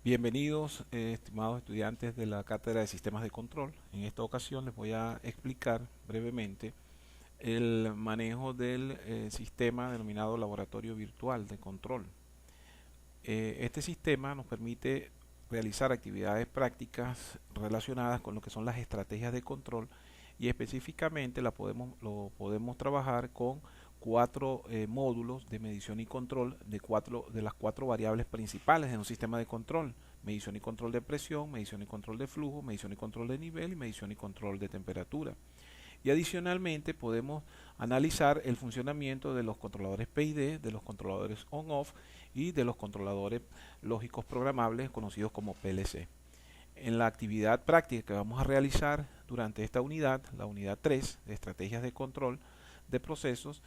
Bienvenidos, estimados estudiantes de la Cátedra de Sistemas de Control. En esta ocasión les voy a explicar brevemente el manejo del sistema denominado Laboratorio Virtual de Control. Este sistema nos permite realizar actividades prácticas relacionadas con lo que son las estrategias de control y específicamente lo podemos trabajar con cuatro módulos de medición y control de las cuatro variables principales en un sistema de control: medición y control de presión, medición y control de flujo, medición y control de nivel y medición y control de temperatura. Y adicionalmente podemos analizar el funcionamiento de los controladores PID, de los controladores on-off y de los controladores lógicos programables conocidos como PLC. En la actividad práctica que vamos a realizar durante esta unidad, la unidad 3 de estrategias de control de procesos,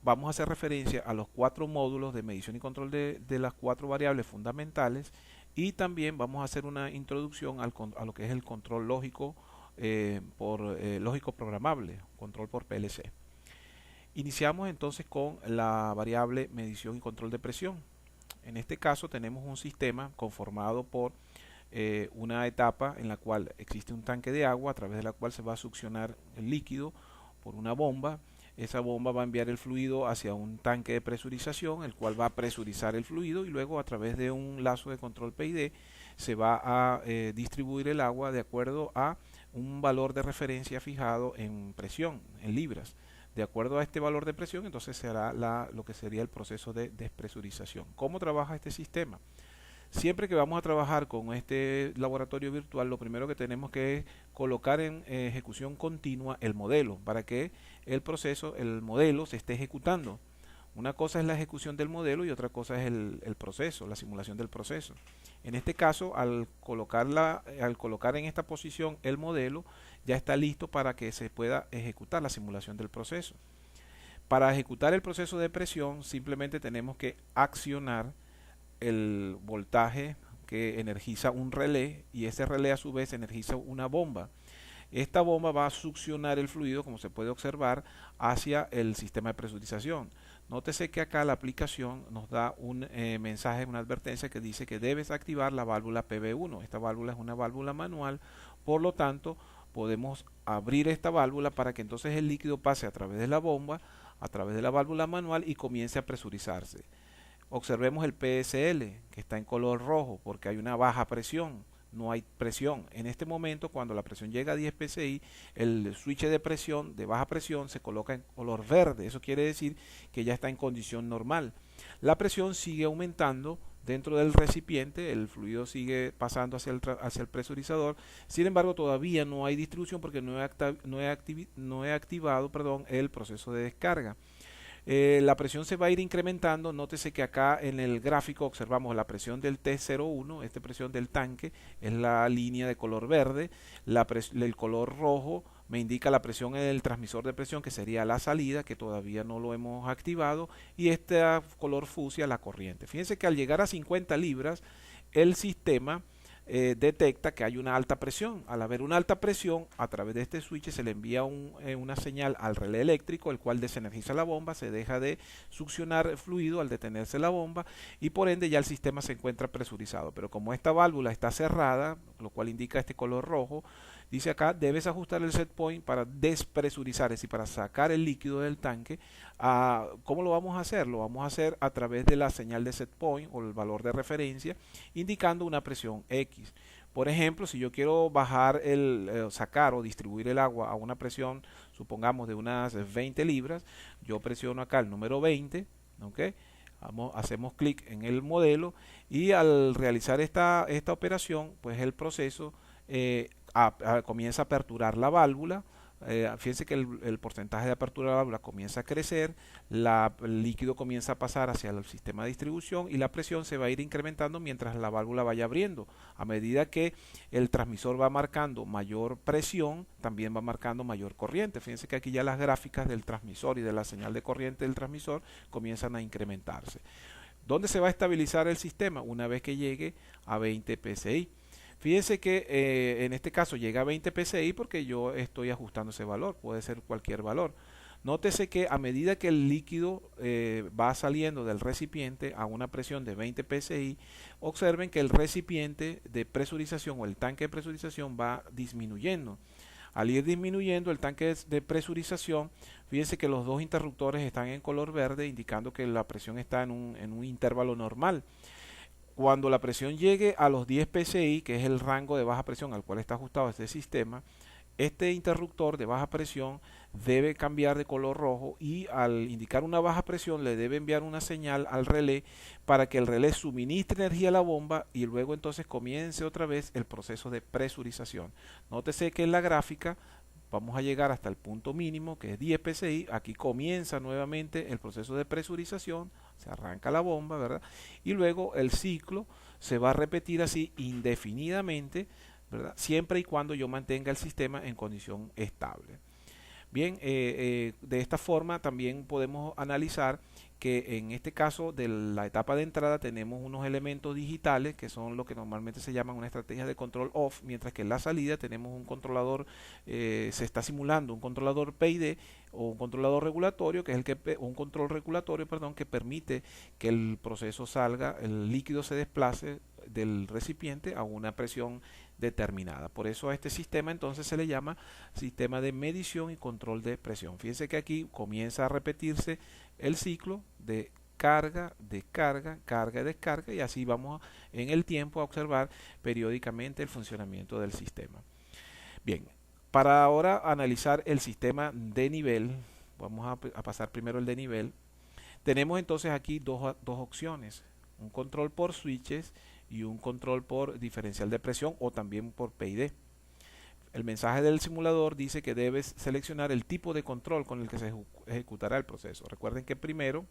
vamos a hacer referencia a los cuatro módulos de medición y control de las cuatro variables fundamentales, y también vamos a hacer una introducción a lo que es el control lógico lógico programable, control por PLC. Iniciamos entonces con la variable medición y control de presión. En este caso tenemos un sistema conformado por una etapa en la cual existe un tanque de agua a través de la cual se va a succionar el líquido por una bomba. Esa bomba va a enviar el fluido hacia un tanque de presurización, el cual va a presurizar el fluido, y luego a través de un lazo de control PID se va a distribuir el agua de acuerdo a un valor de referencia fijado en presión, en libras. De acuerdo a este valor de presión, entonces se hará lo que sería el proceso de despresurización. ¿Cómo trabaja este sistema? Siempre que vamos a trabajar con este laboratorio virtual, lo primero que tenemos que es colocar en ejecución continua el modelo para que el modelo se esté ejecutando. Una cosa es la ejecución del modelo y otra cosa es el proceso, la simulación del proceso. En este caso, al colocar en esta posición el modelo, ya está listo para que se pueda ejecutar la simulación del proceso. Para ejecutar el proceso de presión, simplemente tenemos que accionar el voltaje que energiza un relé, y ese relé a su vez energiza una bomba. Esta bomba va a succionar el fluido, como se puede observar, hacia el sistema de presurización. Nótese que acá la aplicación nos da un mensaje, una advertencia que dice que debes activar la válvula PB1. Esta válvula es una válvula manual, por lo tanto podemos abrir esta válvula para que entonces el líquido pase a través de la bomba, a través de la válvula manual, y comience a presurizarse. Observemos el PSL, que está en color rojo porque hay una baja presión, no hay presión. En este momento, cuando la presión llega a 10 psi, el switch de presión, de baja presión, se coloca en color verde. Eso quiere decir que ya está en condición normal. La presión sigue aumentando dentro del recipiente, el fluido sigue pasando hacia el presurizador. Sin embargo, todavía no hay distribución porque no he activado el proceso de descarga. La presión se va a ir incrementando. Nótese que acá en el gráfico observamos la presión del T01, esta presión del tanque es la línea de color verde, el color rojo me indica la presión en el transmisor de presión, que sería la salida, que todavía no lo hemos activado, y este color fucsia la corriente. Fíjense que al llegar a 50 libras, el sistema detecta que hay una alta presión. Al haber una alta presión, a través de este switch se le envía una señal al relé eléctrico, el cual desenergiza la bomba, se deja de succionar fluido al detenerse la bomba, y por ende ya el sistema se encuentra presurizado. Pero como esta válvula está cerrada, lo cual indica este color rojo, dice acá: debes ajustar el set point para despresurizar, es decir, para sacar el líquido del tanque. ¿Cómo lo vamos a hacer? Lo vamos a hacer a través de la señal de set point o el valor de referencia, indicando una presión X. Por ejemplo, si yo quiero sacar o distribuir el agua a una presión, supongamos de unas 20 libras, yo presiono acá el número 20, ¿ok? Hacemos clic en el modelo, y al realizar esta operación, pues el proceso comienza a aperturar la válvula. Fíjense que el porcentaje de apertura de la válvula comienza a crecer, el líquido comienza a pasar hacia el sistema de distribución, y la presión se va a ir incrementando mientras la válvula vaya abriendo. A medida que el transmisor va marcando mayor presión, también va marcando mayor corriente. Fíjense que aquí ya las gráficas del transmisor y de la señal de corriente del transmisor comienzan a incrementarse. ¿Dónde se va a estabilizar el sistema? Una vez que llegue a 20 psi. Fíjense que en este caso llega a 20 psi porque yo estoy ajustando ese valor, puede ser cualquier valor. Nótese que a medida que el líquido va saliendo del recipiente a una presión de 20 psi, observen que el recipiente de presurización o el tanque de presurización va disminuyendo. Al ir disminuyendo el tanque de presurización, fíjense que los dos interruptores están en color verde, indicando que la presión está en un intervalo normal. Cuando la presión llegue a los 10 psi, que es el rango de baja presión al cual está ajustado este sistema, este interruptor de baja presión debe cambiar de color rojo y al indicar una baja presión le debe enviar una señal al relé para que el relé suministre energía a la bomba y luego entonces comience otra vez el proceso de presurización. Nótese que en la gráfica vamos a llegar hasta el punto mínimo que es 10 psi. Aquí comienza nuevamente el proceso de presurización, se arranca la bomba, ¿verdad? Y luego el ciclo se va a repetir así indefinidamente, ¿verdad? Siempre y cuando yo mantenga el sistema en condición estable. Bien, de esta forma también podemos analizar que en este caso de la etapa de entrada tenemos unos elementos digitales que son lo que normalmente se llaman una estrategia de control off, mientras que en la salida tenemos un controlador, se está simulando un controlador PID o un controlador regulatorio, que es un control regulatorio, perdón, que permite que el proceso salga, el líquido se desplace del recipiente a una presión determinada. Por eso a este sistema entonces se le llama sistema de medición y control de presión. Fíjense que aquí comienza a repetirse el ciclo de carga, descarga, carga, descarga, y así vamos en el tiempo a observar periódicamente el funcionamiento del sistema. Bien, para ahora analizar el sistema de nivel, vamos a pasar primero el de nivel. Tenemos entonces aquí dos opciones, un control por switches y un control por diferencial de presión o también por PID. El mensaje del simulador dice que debes seleccionar el tipo de control con el que se ejecutará el proceso. Recuerden que primero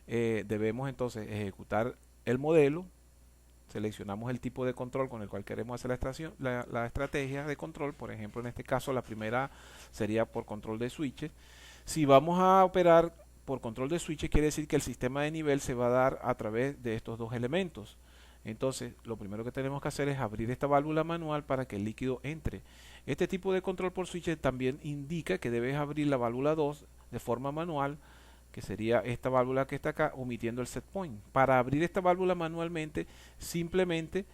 debemos entonces ejecutar el modelo, seleccionamos el tipo de control con el cual queremos hacer la estrategia de control. Por ejemplo, en este caso la primera sería por control de switches. Si vamos a operar por control de switches, quiere decir que el sistema de nivel se va a dar a través de estos dos elementos. Entonces, lo primero que tenemos que hacer es abrir esta válvula manual para que el líquido entre. Este tipo de control por switches también indica que debes abrir la válvula 2 de forma manual, que sería esta válvula que está acá, omitiendo el set point. Para abrir esta válvula manualmente, simplemente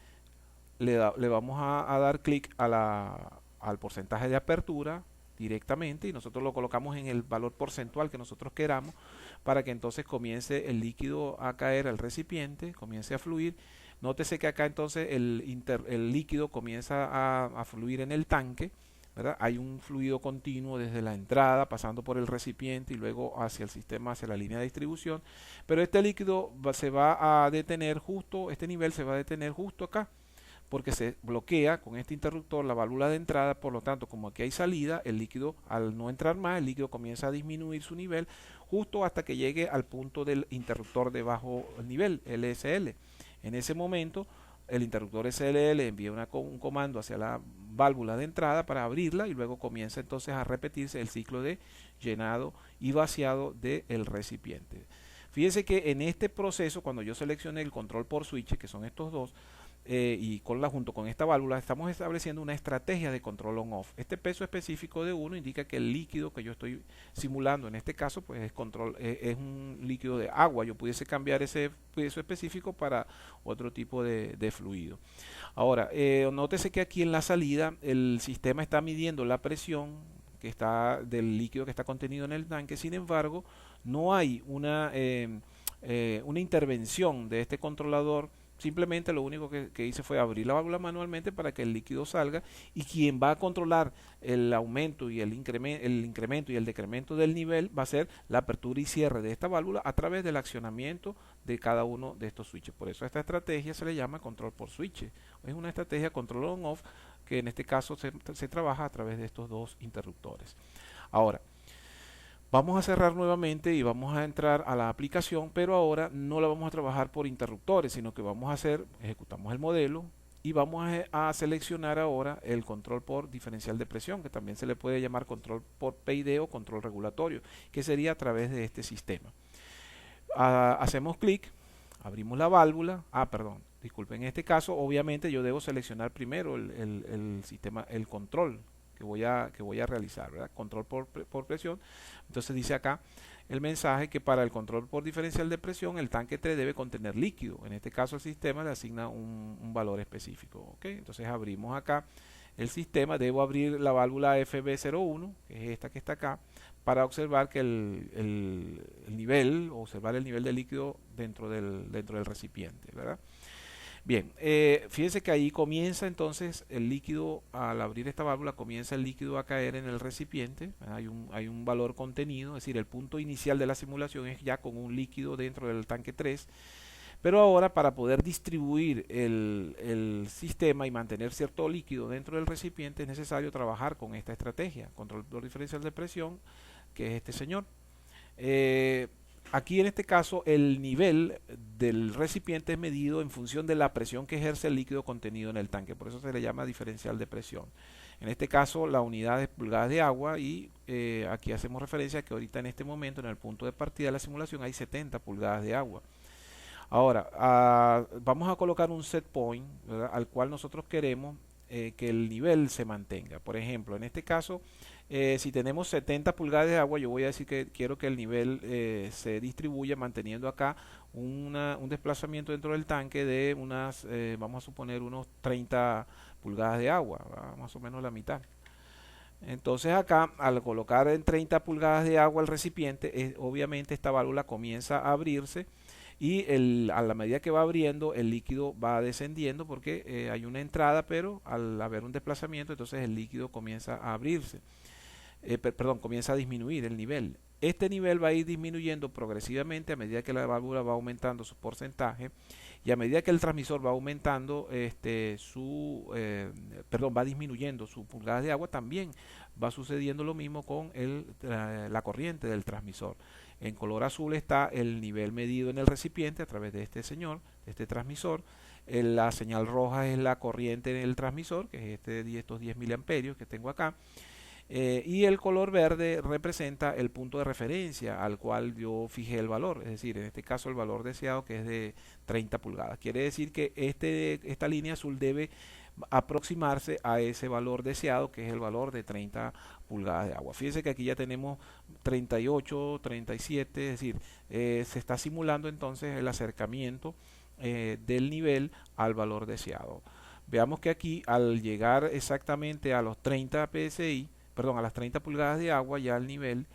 le vamos a dar clic al porcentaje de apertura directamente y nosotros lo colocamos en el valor porcentual que nosotros queramos para que entonces comience el líquido a caer al recipiente, comience a fluir. Nótese que acá entonces el líquido comienza a fluir en el tanque, ¿verdad? Hay un fluido continuo desde la entrada pasando por el recipiente y luego hacia el sistema, hacia la línea de distribución, pero este líquido se va a detener justo, este nivel se va a detener justo acá, porque se bloquea con este interruptor la válvula de entrada. Por lo tanto, como aquí hay salida, el líquido, al no entrar más, el líquido comienza a disminuir su nivel justo hasta que llegue al punto del interruptor de bajo nivel, LSL. En ese momento, el interruptor SLL envía un comando hacia la válvula de entrada para abrirla y luego comienza entonces a repetirse el ciclo de llenado y vaciado del recipiente. Fíjense que en este proceso, cuando yo seleccioné el control por switch, que son estos dos, y junto con esta válvula estamos estableciendo una estrategia de control on-off. Este peso específico de 1 indica que el líquido que yo estoy simulando en este caso pues es un líquido de agua. Yo pudiese cambiar ese peso específico para otro tipo de fluido. Ahora, nótese que aquí en la salida el sistema está midiendo la presión que está del líquido que está contenido en el tanque. Sin embargo, no hay una intervención de este controlador. Simplemente lo único que hice fue abrir la válvula manualmente para que el líquido salga, y quien va a controlar el aumento y el incremento y el decremento del nivel va a ser la apertura y cierre de esta válvula a través del accionamiento de cada uno de estos switches. Por eso a esta estrategia se le llama control por switches. Es una estrategia control on-off que en este caso se trabaja a través de estos dos interruptores. Ahora, vamos a cerrar nuevamente y vamos a entrar a la aplicación, pero ahora no la vamos a trabajar por interruptores, sino que ejecutamos el modelo y vamos a seleccionar ahora el control por diferencial de presión, que también se le puede llamar control por PID o control regulatorio, que sería a través de este sistema. Hacemos clic, abrimos la válvula, disculpen, en este caso obviamente yo debo seleccionar primero el sistema, el control, que voy a realizar, ¿verdad? Control por presión. Entonces dice acá el mensaje que para el control por diferencial de presión el tanque 3 debe contener líquido. En este caso el sistema le asigna un valor específico. ¿Ok? Entonces abrimos acá el sistema. Debo abrir la válvula FB01, que es esta que está acá, para observar que el nivel, observar el nivel de líquido dentro del recipiente, ¿verdad? Bien, fíjense que ahí comienza entonces el líquido, al abrir esta válvula, comienza el líquido a caer en el recipiente. Hay un valor contenido, es decir, el punto inicial de la simulación es ya con un líquido dentro del tanque 3. Pero ahora, para poder distribuir el sistema y mantener cierto líquido dentro del recipiente, es necesario trabajar con esta estrategia, control por diferencial de presión, que es este señor. Aquí en este caso el nivel del recipiente es medido en función de la presión que ejerce el líquido contenido en el tanque, por eso se le llama diferencial de presión. En este caso la unidad es pulgadas de agua y aquí hacemos referencia a que ahorita en este momento en el punto de partida de la simulación hay 70 pulgadas de agua. Ahora, vamos a colocar un set point, ¿verdad?, al cual nosotros queremos que el nivel se mantenga. Por ejemplo, en este caso, si tenemos 70 pulgadas de agua, yo voy a decir que quiero que el nivel se distribuya manteniendo acá un desplazamiento dentro del tanque de unas, vamos a suponer, unos 30 pulgadas de agua, ¿verdad?, más o menos la mitad. Entonces acá, al colocar en 30 pulgadas de agua el recipiente, obviamente esta válvula comienza a abrirse y a la medida que va abriendo el líquido va descendiendo porque hay una entrada, pero al haber un desplazamiento entonces el líquido comienza a abrirse, perdón, comienza a disminuir el nivel. Este nivel va a ir disminuyendo progresivamente a medida que la válvula va aumentando su porcentaje y a medida que el transmisor va aumentando va disminuyendo su pulgadas de agua, también va sucediendo lo mismo con la corriente del transmisor. En color azul está el nivel medido en el recipiente a través de este señor, de este transmisor. La señal roja es la corriente en el transmisor, que es estos 10 miliamperios que tengo acá. Y el color verde representa el punto de referencia al cual yo fijé el valor, es decir, en este caso el valor deseado, que es de 30 pulgadas. Quiere decir que esta línea azul debe aproximarse a ese valor deseado, que es el valor de 30 pulgadas de agua. Fíjense que aquí ya tenemos 38, 37, es decir, se está simulando entonces el acercamiento del nivel al valor deseado. Veamos que aquí, al llegar exactamente a los 30 psi, perdón, a las 30 pulgadas de agua, ya el nivel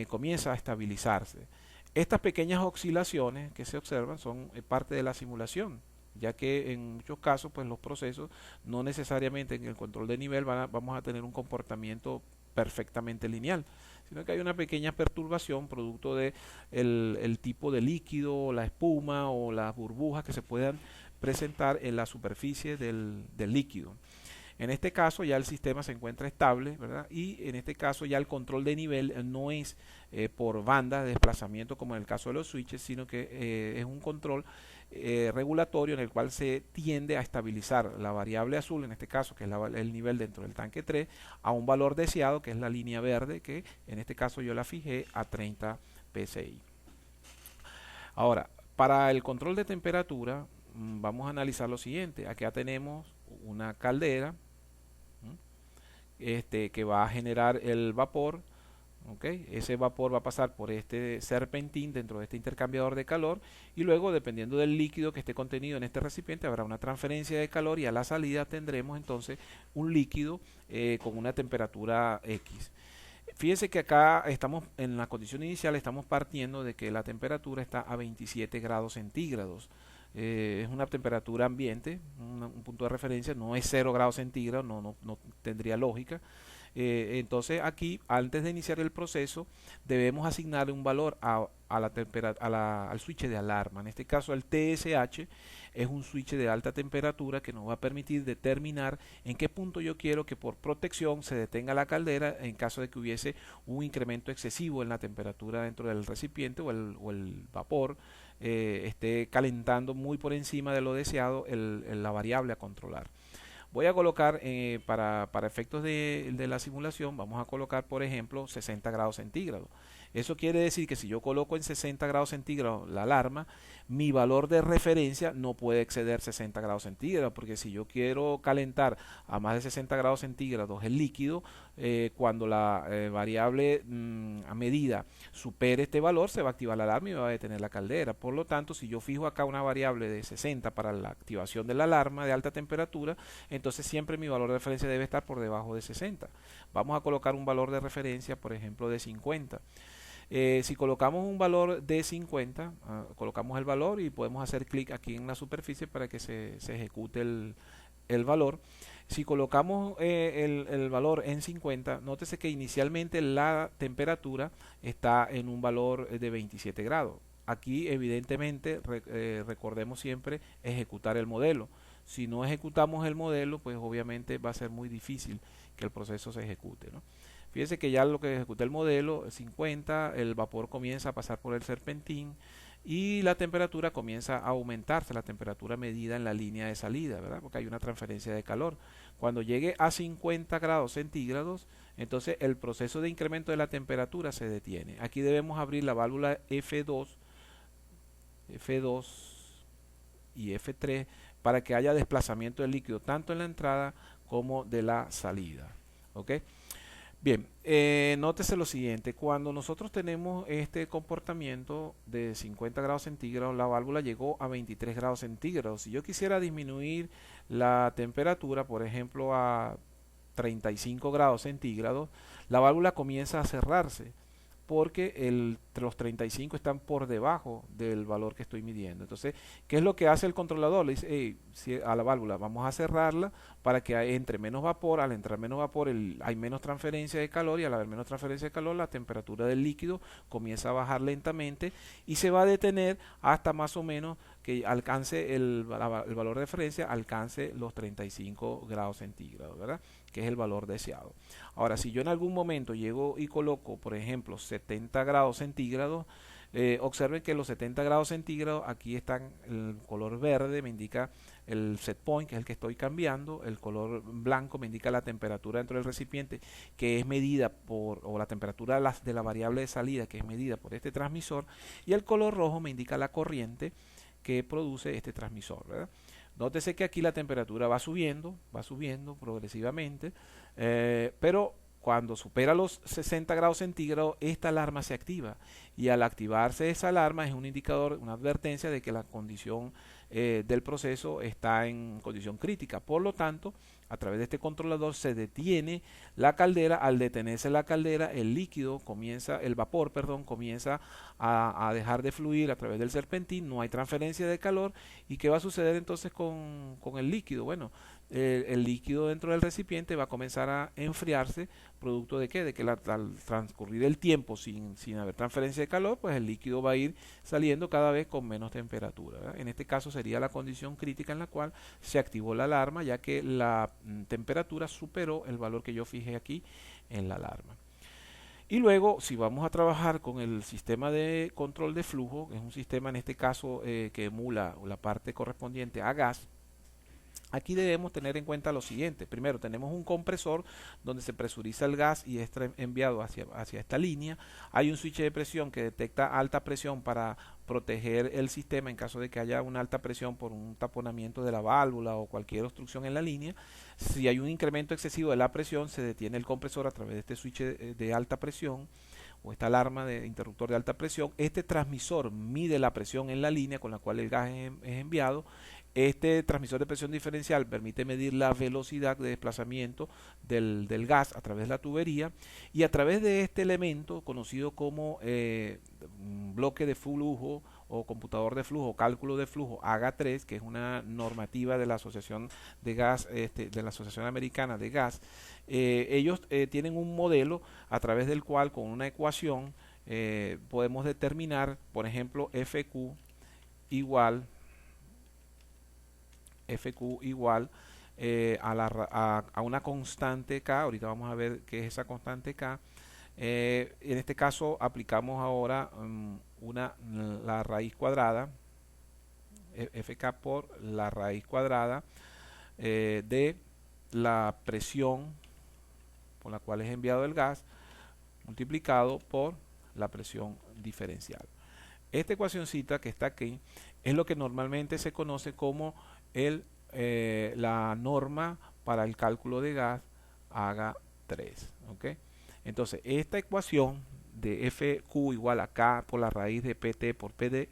comienza a estabilizarse. Estas pequeñas oscilaciones que se observan son parte de la simulación, ya que en muchos casos pues los procesos no necesariamente en el control de nivel vamos a tener un comportamiento perfectamente lineal, sino que hay una pequeña perturbación producto de el tipo de líquido, la espuma o las burbujas que se puedan presentar en la superficie del líquido. En este caso ya el sistema se encuentra estable, ¿verdad? Y en este caso ya el control de nivel no es por banda de desplazamiento como en el caso de los switches, sino que es un control regulatorio en el cual se tiende a estabilizar la variable azul, en este caso que es el nivel dentro del tanque 3, a un valor deseado, que es la línea verde, que en este caso yo la fijé a 30 psi. Ahora, para el control de temperatura vamos a analizar lo siguiente. Acá tenemos una caldera que va a generar el vapor. ¿Okay? Ese vapor va a pasar por este serpentín dentro de este intercambiador de calor y luego, dependiendo del líquido que esté contenido en este recipiente, habrá una transferencia de calor y a la salida tendremos entonces un líquido con una temperatura X. Fíjense que acá estamos en la condición inicial, estamos partiendo de que la temperatura está a 27 grados centígrados. Es una temperatura ambiente, un punto de referencia, no es 0 grados centígrados, no tendría lógica. Entonces aquí, antes de iniciar el proceso, debemos asignarle un valor al switch de alarma. En este caso el TSH es un switch de alta temperatura que nos va a permitir determinar en qué punto yo quiero que por protección se detenga la caldera en caso de que hubiese un incremento excesivo en la temperatura dentro del recipiente o el vapor esté calentando muy por encima de lo deseado la variable a controlar. Voy a colocar para efectos de la simulación, vamos a colocar por ejemplo 60 grados centígrados. Eso quiere decir que si yo coloco en 60 grados centígrados la alarma, mi valor de referencia no puede exceder 60 grados centígrados, porque si yo quiero calentar a más de 60 grados centígrados el líquido, cuando la variable a medida supere este valor, se va a activar la alarma y va a detener la caldera. Por lo tanto, si yo fijo acá una variable de 60 para la activación de la alarma de alta temperatura, entonces siempre mi valor de referencia debe estar por debajo de 60. Vamos a colocar un valor de referencia, por ejemplo, de 50. Si colocamos un valor de 50, colocamos el valor y podemos hacer clic aquí en la superficie para que se ejecute el valor. Si colocamos el valor en 50, nótese que inicialmente la temperatura está en un valor de 27 grados. Aquí evidentemente recordemos siempre ejecutar el modelo. Si no ejecutamos el modelo, pues obviamente va a ser muy difícil que el proceso se ejecute, ¿no? Fíjense que ya lo que ejecuté el modelo 50, el vapor comienza a pasar por el serpentín y la temperatura comienza a aumentarse, la temperatura medida en la línea de salida, ¿verdad? Porque hay una transferencia de calor. Cuando llegue a 50 grados centígrados, entonces el proceso de incremento de la temperatura se detiene. Aquí debemos abrir la válvula F2 y F3 para que haya desplazamiento del líquido tanto en la entrada como de la salida. ¿Ok? Bien, nótese lo siguiente, cuando nosotros tenemos este comportamiento de 50 grados centígrados, la válvula llegó a 23 grados centígrados. Si yo quisiera disminuir la temperatura, por ejemplo, a 35 grados centígrados, la válvula comienza a cerrarse porque los 35 están por debajo del valor que estoy midiendo. Entonces, ¿qué es lo que hace el controlador? Le dice, hey, a la válvula vamos a cerrarla para que entre menos vapor. Al entrar menos vapor hay menos transferencia de calor, y al haber menos transferencia de calor la temperatura del líquido comienza a bajar lentamente y se va a detener hasta más o menos que alcance el valor de referencia, alcance los 35 grados centígrados, ¿verdad? Que es el valor deseado. Ahora, si yo en algún momento llego y coloco, por ejemplo, 70 grados centígrados, observen que los 70 grados centígrados, aquí están el color verde, me indica el set point, que es el que estoy cambiando, el color blanco me indica la temperatura dentro del recipiente, que es medida o la temperatura de la variable de salida, que es medida por este transmisor, y el color rojo me indica la corriente que produce este transmisor, ¿verdad? Nótese que aquí la temperatura va subiendo progresivamente, pero cuando supera los 60 grados centígrados, esta alarma se activa, y al activarse esa alarma es un indicador, una advertencia de que la condición del proceso está en condición crítica. Por lo tanto, a través de este controlador se detiene la caldera. Al detenerse la caldera, el vapor, comienza a dejar de fluir a través del serpentín, no hay transferencia de calor. ¿Y qué va a suceder entonces con el líquido? Bueno, el líquido dentro del recipiente va a comenzar a enfriarse, producto de qué, de que al transcurrir el tiempo sin haber transferencia de calor, pues el líquido va a ir saliendo cada vez con menos temperatura, ¿verdad? En este caso sería la condición crítica en la cual se activó la alarma, ya que la temperatura superó el valor que yo fijé aquí en la alarma. Y luego, si vamos a trabajar con el sistema de control de flujo, que es un sistema en este caso que emula la parte correspondiente a gas, aquí debemos tener en cuenta lo siguiente. Primero, tenemos un compresor donde se presuriza el gas y es enviado hacia esta línea. Hay un switch de presión que detecta alta presión para proteger el sistema en caso de que haya una alta presión por un taponamiento de la válvula o cualquier obstrucción en la línea. Si hay un incremento excesivo de la presión, se detiene el compresor a través de este switch de alta presión o esta alarma de interruptor de alta presión. Este transmisor mide la presión en la línea con la cual el gas es enviado. Este transmisor de presión diferencial permite medir la velocidad de desplazamiento del gas a través de la tubería, y a través de este elemento conocido como bloque de flujo o computador de flujo, cálculo de flujo AGA3, que es una normativa de la Asociación de Gas, de la Asociación Americana de Gas, ellos tienen un modelo a través del cual con una ecuación podemos determinar, por ejemplo, FQ igual a una constante K. Ahorita vamos a ver qué es esa constante K. En este caso aplicamos ahora la raíz cuadrada, FK por la raíz cuadrada de la presión por la cual es enviado el gas multiplicado por la presión diferencial. esta ecuacioncita que está aquí es lo que normalmente se conoce como la norma para el cálculo de gas haga 3. ¿Ok? Entonces, esta ecuación de FQ igual a K por la raíz de PT por PD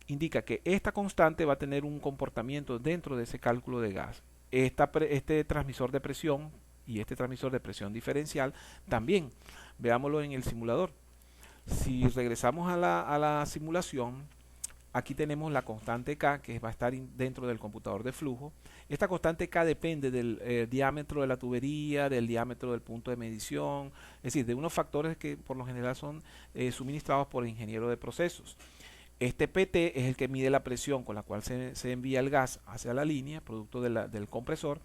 indica que esta constante va a tener un comportamiento dentro de ese cálculo de gas. Este transmisor de presión y este transmisor de presión diferencial también. Veámoslo en el simulador. Si regresamos a la simulación, aquí tenemos la constante K que va a estar dentro del computador de flujo. Esta constante K depende del diámetro de la tubería, del diámetro del punto de medición, es decir, de unos factores que por lo general son suministrados por el ingeniero de procesos. Este PT es el que mide la presión con la cual se envía el gas hacia la línea, producto del compresor,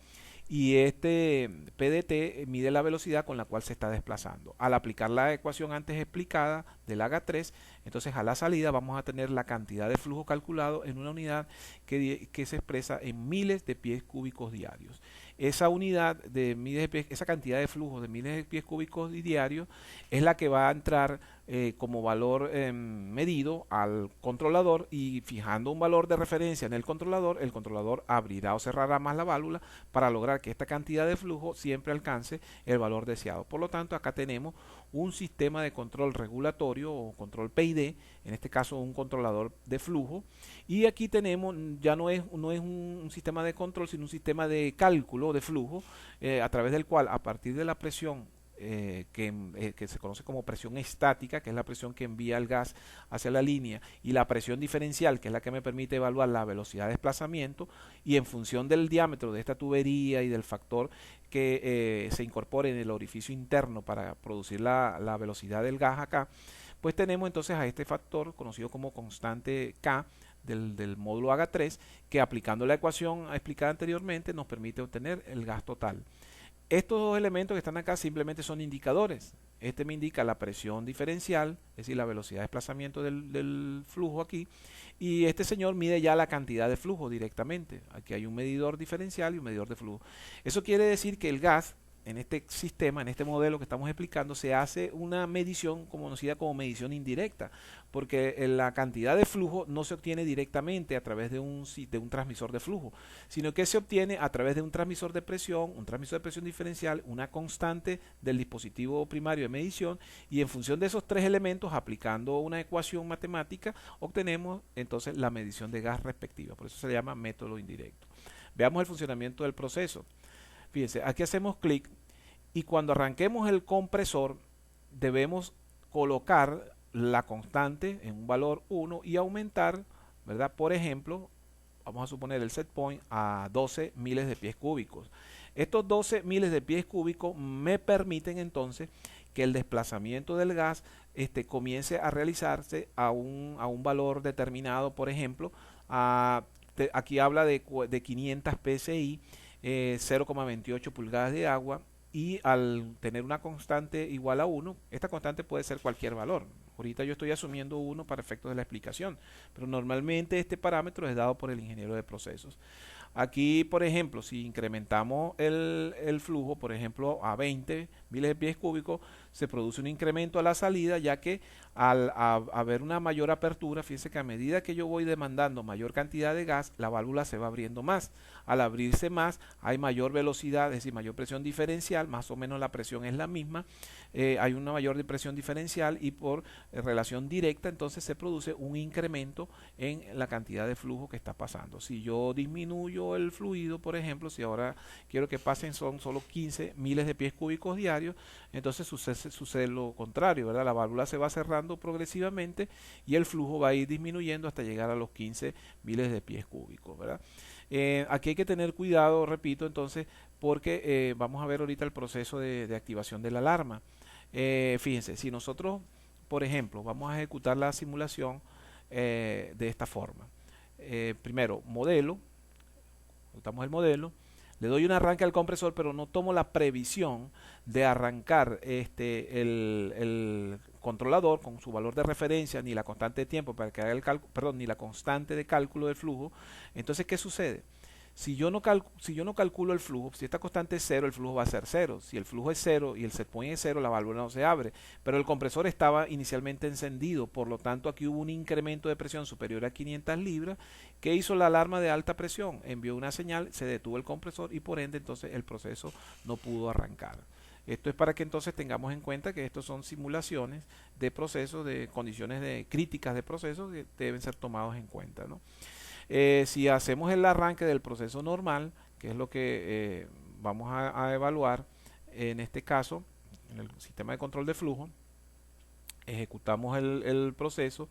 y este PDT mide la velocidad con la cual se está desplazando. Al aplicar la ecuación antes explicada del AGA3, entonces a la salida vamos a tener la cantidad de flujo calculado en una unidad que se expresa en miles de pies cúbicos diarios. Esa unidad de miles de pies, esa cantidad de flujo de miles de pies cúbicos diarios es la que va a entrar como valor medido al controlador, y fijando un valor de referencia en el controlador abrirá o cerrará más la válvula para lograr que esta cantidad de flujo siempre alcance el valor deseado. Por lo tanto, acá tenemos un sistema de control regulatorio o control PID, en este caso un controlador de flujo, y aquí tenemos, ya no es un sistema de control, sino un sistema de cálculo de flujo, a través del cual, a partir de la presión que se conoce como presión estática, que es la presión que envía el gas hacia la línea, y la presión diferencial, que es la que me permite evaluar la velocidad de desplazamiento, y en función del diámetro de esta tubería y del factor que se incorpore en el orificio interno para producir la velocidad del gas acá, pues tenemos entonces a este factor conocido como constante K del módulo AGA3, que aplicando la ecuación explicada anteriormente nos permite obtener el gas total. Estos dos elementos que están acá simplemente son indicadores. Este me indica la presión diferencial, es decir, la velocidad de desplazamiento del flujo aquí, y este señor mide ya la cantidad de flujo directamente. Aquí hay un medidor diferencial y un medidor de flujo. Eso quiere decir que el gas, en este sistema, en este modelo que estamos explicando, se hace una medición conocida como medición indirecta, porque la cantidad de flujo no se obtiene directamente a través de un transmisor de flujo, sino que se obtiene a través de un transmisor de presión diferencial, una constante del dispositivo primario de medición, y en función de esos tres elementos, aplicando una ecuación matemática, obtenemos entonces la medición de gas respectiva. Por eso se llama método indirecto. Veamos el funcionamiento del proceso. Fíjense, aquí hacemos clic y cuando arranquemos el compresor debemos colocar la constante en un valor 1 y aumentar, ¿verdad? Por ejemplo, vamos a suponer el set point a 12 miles de pies cúbicos. Estos 12 miles de pies cúbicos me permiten entonces que el desplazamiento del gas comience a realizarse a un valor determinado. Por ejemplo, aquí habla de 500 psi, 0,28 pulgadas de agua, y al tener una constante igual a 1, esta constante puede ser cualquier valor. Ahorita yo estoy asumiendo 1 para efectos de la explicación, pero normalmente este parámetro es dado por el ingeniero de procesos. Aquí, por ejemplo, si incrementamos el flujo, por ejemplo, a 20 miles de pies cúbicos, se produce un incremento a la salida, ya que al haber una mayor apertura, fíjense que a medida que yo voy demandando mayor cantidad de gas, la válvula se va abriendo más. Al abrirse más, hay mayor velocidad, es decir, mayor presión diferencial, más o menos la presión es la misma, hay una mayor presión diferencial, y por relación directa entonces se produce un incremento en la cantidad de flujo que está pasando. Si yo disminuyo el fluido, por ejemplo, si ahora quiero que pasen son solo 15 miles de pies cúbicos diarios, entonces sucede lo contrario, ¿verdad? La válvula se va cerrando progresivamente y el flujo va a ir disminuyendo hasta llegar a los 15 miles de pies cúbicos, ¿verdad? Aquí hay que tener cuidado, repito, entonces, porque vamos a ver ahorita el proceso de activación de la alarma. Fíjense, si nosotros, por ejemplo, vamos a ejecutar la simulación de esta forma. Primero, modelo, ejecutamos el modelo, le doy un arranque al compresor, pero no tomo la previsión de arrancar el controlador con su valor de referencia, ni la constante de tiempo para que haga el cálculo, perdón, ni la constante de cálculo del flujo. Entonces, ¿qué sucede? Si yo no calculo el flujo, si esta constante es cero, el flujo va a ser cero. Si el flujo es cero y el set point es cero, la válvula no se abre. Pero el compresor estaba inicialmente encendido, por lo tanto aquí hubo un incremento de presión superior a 500 libras. ¿Qué hizo la alarma de alta presión? Envió una señal, se detuvo el compresor y por ende entonces el proceso no pudo arrancar. Esto es para que entonces tengamos en cuenta que estos son simulaciones de procesos, de condiciones críticas de procesos que deben ser tomados en cuenta, ¿no? Si hacemos el arranque del proceso normal, que es lo que vamos a evaluar en este caso, en el sistema de control de flujo, ejecutamos el proceso,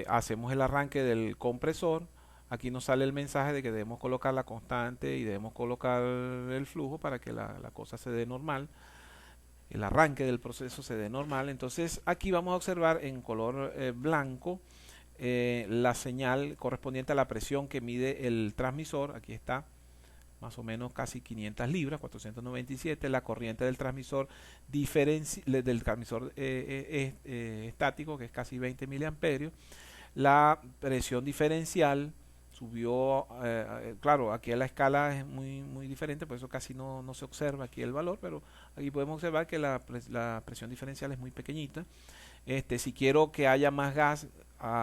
hacemos el arranque del compresor. Aquí nos sale el mensaje de que debemos colocar la constante y debemos colocar el flujo para que la cosa se dé normal, el arranque del proceso se dé normal. Entonces aquí vamos a observar en color blanco la señal correspondiente a la presión que mide el transmisor. Aquí está, más o menos casi 500 libras, 497. La corriente del transmisor estático, que es casi 20 miliamperios. La presión diferencial subió, claro, aquí la escala es muy diferente, por eso casi no se observa aquí el valor, pero aquí podemos observar que la presión diferencial es muy pequeñita. Si quiero que haya más gas,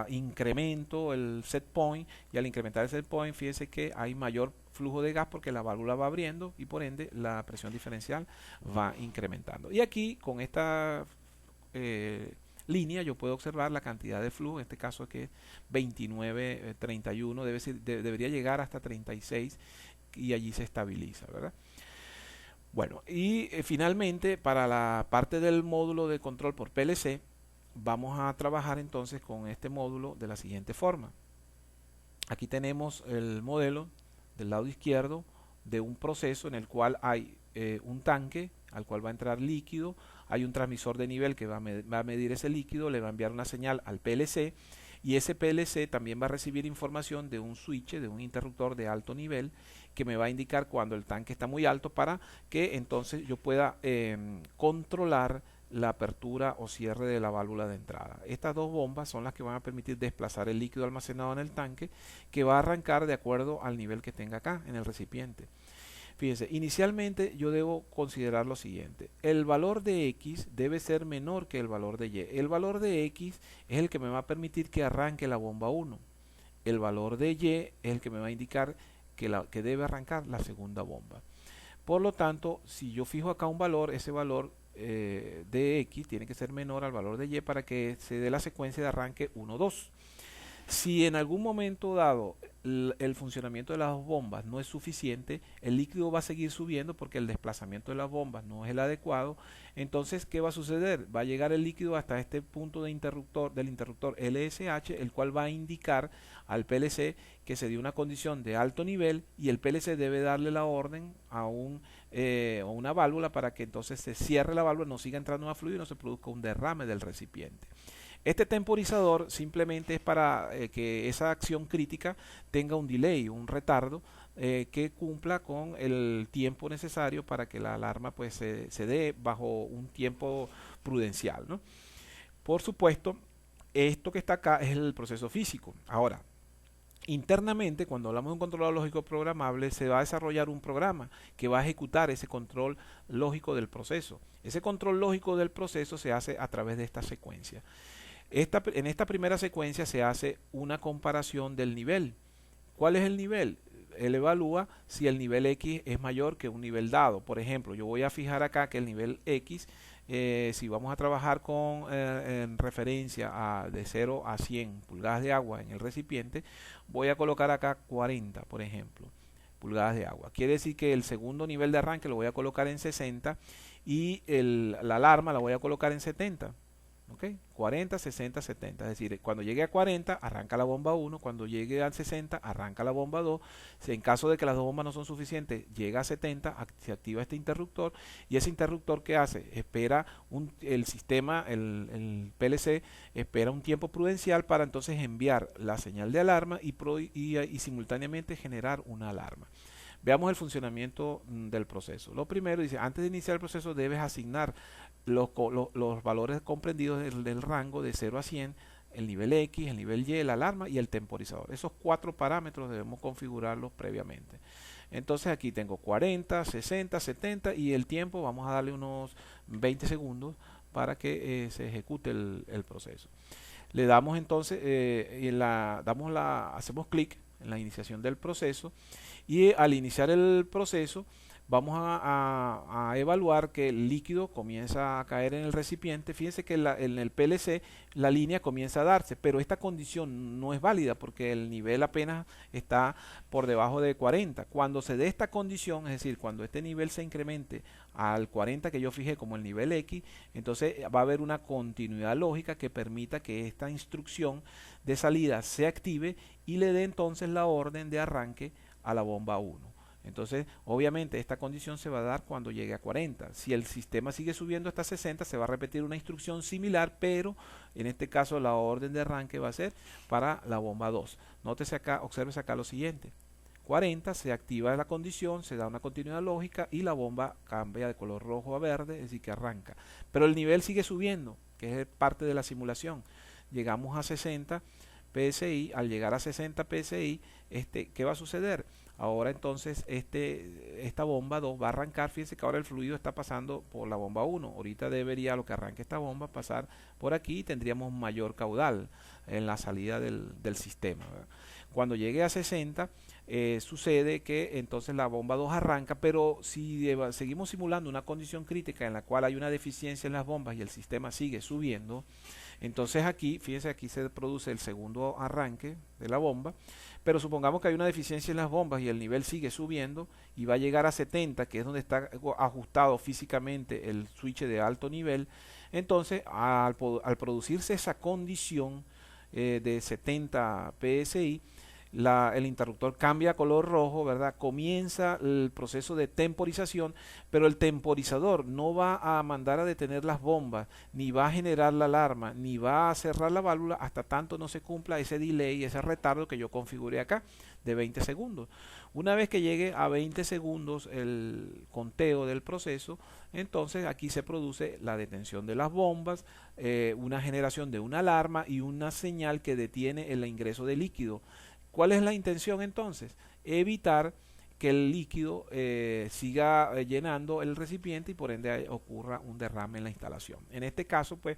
incremento el set point, y al incrementar el set point, fíjense que hay mayor flujo de gas porque la válvula va abriendo y por ende la presión diferencial va incrementando. Y aquí con esta línea yo puedo observar la cantidad de flujo, en este caso es que es 29, 31, debería llegar hasta 36 y allí se estabiliza, ¿verdad? Bueno, y finalmente para la parte del módulo de control por PLC, vamos a trabajar entonces con este módulo de la siguiente forma. Aquí tenemos el modelo del lado izquierdo de un proceso en el cual hay un tanque al cual va a entrar líquido, hay un transmisor de nivel que va a medir ese líquido, le va a enviar una señal al PLC y ese PLC también va a recibir información de un switch, de un interruptor de alto nivel que me va a indicar cuando el tanque está muy alto para que entonces yo pueda controlar la apertura o cierre de la válvula de entrada. Estas dos bombas son las que van a permitir desplazar el líquido almacenado en el tanque, que va a arrancar de acuerdo al nivel que tenga acá en el recipiente. Fíjense, inicialmente yo debo considerar lo siguiente: el valor de X debe ser menor que el valor de Y. El valor de X es el que me va a permitir que arranque la bomba 1. El valor de Y es el que me va a indicar que debe arrancar la segunda bomba. Por lo tanto, si yo fijo acá un valor, ese valor de X tiene que ser menor al valor de Y para que se dé la secuencia de arranque 1, 2. Si en algún momento dado el funcionamiento de las dos bombas no es suficiente, el líquido va a seguir subiendo porque el desplazamiento de las bombas no es el adecuado. Entonces, ¿qué va a suceder? Va a llegar el líquido hasta este punto del interruptor LSH, el cual va a indicar al PLC que se dio una condición de alto nivel y el PLC debe darle la orden a una válvula para que entonces se cierre la válvula, no siga entrando más fluido y no se produzca un derrame del recipiente. Este temporizador simplemente es para que esa acción crítica tenga un delay, un retardo que cumpla con el tiempo necesario para que la alarma pues se dé bajo un tiempo prudencial, ¿no? Por supuesto, esto que está acá es el proceso físico. Ahora, internamente, cuando hablamos de un controlador lógico programable, se va a desarrollar un programa que va a ejecutar ese control lógico del proceso. Ese control lógico del proceso se hace a través de esta secuencia. En esta primera secuencia se hace una comparación del nivel. ¿Cuál es el nivel? Él evalúa si el nivel X es mayor que un nivel dado. Por ejemplo, yo voy a fijar acá que el nivel X, si vamos a trabajar en referencia de 0 a 100 pulgadas de agua en el recipiente, voy a colocar acá 40, por ejemplo, pulgadas de agua. Quiere decir que el segundo nivel de arranque lo voy a colocar en 60 y la alarma la voy a colocar en 70. ¿Okay? 40, 60, 70, es decir, cuando llegue a 40 arranca la bomba 1, cuando llegue a 60 arranca la bomba 2, si en caso de que las dos bombas no son suficientes, llega a 70, se activa este interruptor y ese interruptor ¿qué hace? Espera el sistema, el PLC espera un tiempo prudencial para entonces enviar la señal de alarma y simultáneamente generar una alarma. Veamos el funcionamiento del proceso. Lo primero dice, antes de iniciar el proceso debes asignar los valores comprendidos del rango de 0 a 100 el nivel X, el nivel Y, la alarma y el temporizador. Esos 4 parámetros debemos configurarlos previamente. Entonces aquí tengo 40, 60, 70 y el tiempo vamos a darle unos 20 segundos para que se ejecute el proceso. Le damos entonces, hacemos clic en la iniciación del proceso y al iniciar el proceso vamos a evaluar que el líquido comienza a caer en el recipiente. Fíjense que en el PLC la línea comienza a darse, pero esta condición no es válida porque el nivel apenas está por debajo de 40. Cuando se dé esta condición, es decir, cuando este nivel se incremente al 40 que yo fijé como el nivel X, entonces va a haber una continuidad lógica que permita que esta instrucción de salida se active y le dé entonces la orden de arranque a la bomba 1. Entonces, obviamente, esta condición se va a dar cuando llegue a 40. Si el sistema sigue subiendo hasta 60, se va a repetir una instrucción similar, pero en este caso la orden de arranque va a ser para la bomba 2. Nótese acá, observe acá lo siguiente. 40, se activa la condición, se da una continuidad lógica y la bomba cambia de color rojo a verde, es decir, que arranca. Pero el nivel sigue subiendo, que es parte de la simulación. Llegamos a 60 PSI, al llegar a 60 PSI, ¿qué va a suceder? Ahora entonces esta bomba 2 va a arrancar. Fíjense que ahora el fluido está pasando por la bomba 1. Ahorita debería, lo que arranque esta bomba, pasar por aquí y tendríamos mayor caudal en la salida del sistema, ¿verdad? Cuando llegue a 60 sucede que entonces la bomba 2 arranca, pero si seguimos simulando una condición crítica en la cual hay una deficiencia en las bombas y el sistema sigue subiendo, entonces aquí, fíjense, aquí se produce el segundo arranque de la bomba, pero supongamos que hay una deficiencia en las bombas y el nivel sigue subiendo y va a llegar a 70, que es donde está ajustado físicamente el switch de alto nivel. Entonces, al producirse esa condición de 70 PSI, el interruptor cambia a color rojo, ¿verdad? Comienza el proceso de temporización, pero el temporizador no va a mandar a detener las bombas, ni va a generar la alarma, ni va a cerrar la válvula hasta tanto no se cumpla ese delay, ese retardo que yo configuré acá de 20 segundos. Una vez que llegue a 20 segundos el conteo del proceso, entonces aquí se produce la detención de las bombas, una generación de una alarma y una señal que detiene el ingreso de líquido. ¿Cuál es la intención entonces? Evitar que el líquido siga llenando el recipiente y por ende ocurra un derrame en la instalación. En este caso, pues,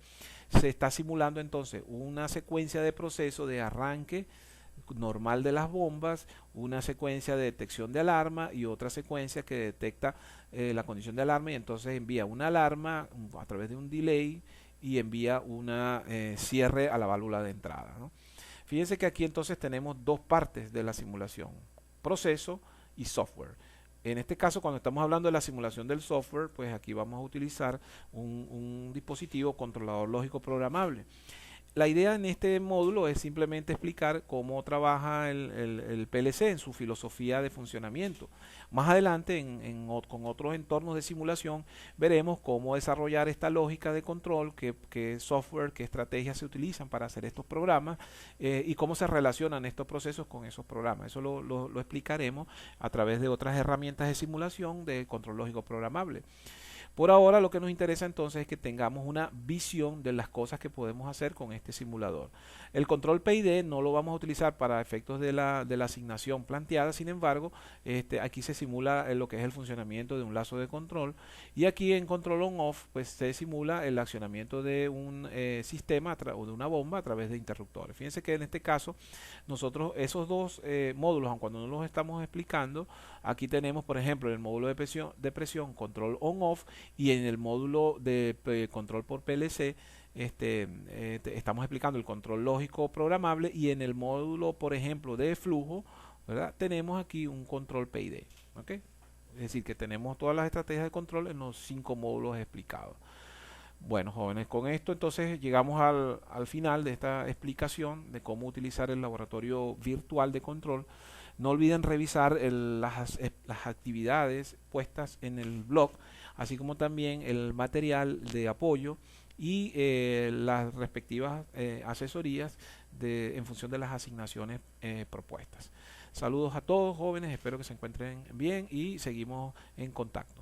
se está simulando entonces una secuencia de proceso de arranque normal de las bombas, una secuencia de detección de alarma y otra secuencia que detecta la condición de alarma y entonces envía una alarma a través de un delay y envía una cierre a la válvula de entrada, ¿no? Fíjense que aquí entonces tenemos dos partes de la simulación, proceso y software. En este caso, cuando estamos hablando de la simulación del software, pues aquí vamos a utilizar un dispositivo controlador lógico programable. La idea en este módulo es simplemente explicar cómo trabaja el PLC en su filosofía de funcionamiento. Más adelante, con otros entornos de simulación, veremos cómo desarrollar esta lógica de control, qué software, qué estrategias se utilizan para hacer estos programas y cómo se relacionan estos procesos con esos programas. Eso lo explicaremos a través de otras herramientas de simulación de control lógico programable. Por ahora lo que nos interesa entonces es que tengamos una visión de las cosas que podemos hacer con este simulador. El control PID no lo vamos a utilizar para efectos de la asignación planteada, sin embargo, aquí se simula lo que es el funcionamiento de un lazo de control y aquí en control on-off pues se simula el accionamiento de un sistema o de una bomba a través de interruptores. Fíjense que en este caso nosotros esos dos módulos, aun cuando no los estamos explicando, aquí tenemos por ejemplo el módulo de presión control on-off y en el módulo de control por PLC estamos explicando el control lógico programable y en el módulo por ejemplo de flujo, ¿verdad? Tenemos aquí un control PID, ¿ok? Es decir que tenemos todas las estrategias de control en los 5 módulos explicados. Bueno, jóvenes, con esto entonces llegamos al final de esta explicación de cómo utilizar el laboratorio virtual de control. No olviden revisar las actividades puestas en el blog, así como también el material de apoyo y las respectivas asesorías en función de las asignaciones propuestas. Saludos a todos jóvenes, espero que se encuentren bien y seguimos en contacto.